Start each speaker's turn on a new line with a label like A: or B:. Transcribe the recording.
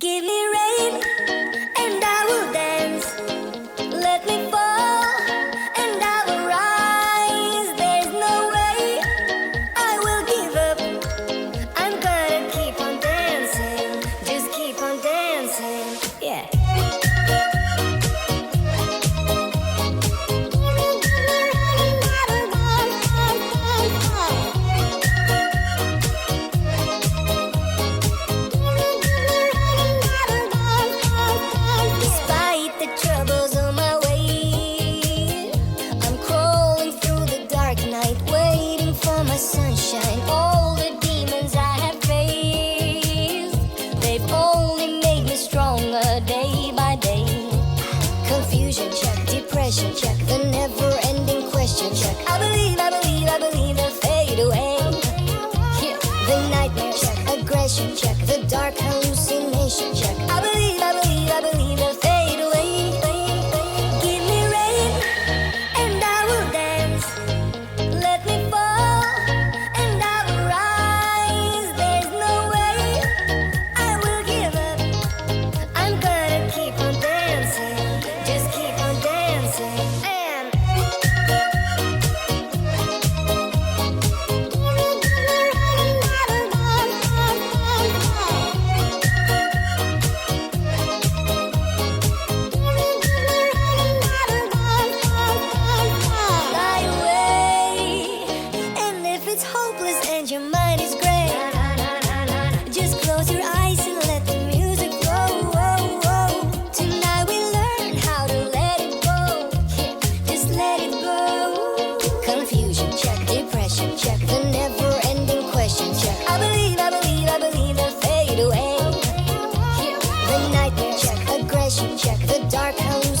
A: Give me rain and I will dance. Let me fall and I will rise. There's no way I will give up. I'm gonna keep on dancing. Just keep on dancing. Yeah. Despite the troubles on my way, I'm crawling through the dark night, waiting for my sunshine. All the demons I have faced, they've only made me stronger day by day. Confusion check, depression check, the never-ending question check. I believe they'll fade away. Yeah. The nightmare check, aggression check, the dark hallucination check. I believe they'll fade away. Give me rain and I will dance. Let me fall and I will rise. There's no way I will give up. I'm gonna keep on dancing. Just keep on dancing. And fly away. And if it's hopeless and your mind is gray, just close your eyes and let the music flow. Tonight we learn how to let it go. Yeah, just let it go. Confusion check, depression check, the never-ending question check. I believe they'll fade away. Yeah, the nightmare check, aggression check, the dark hallucination.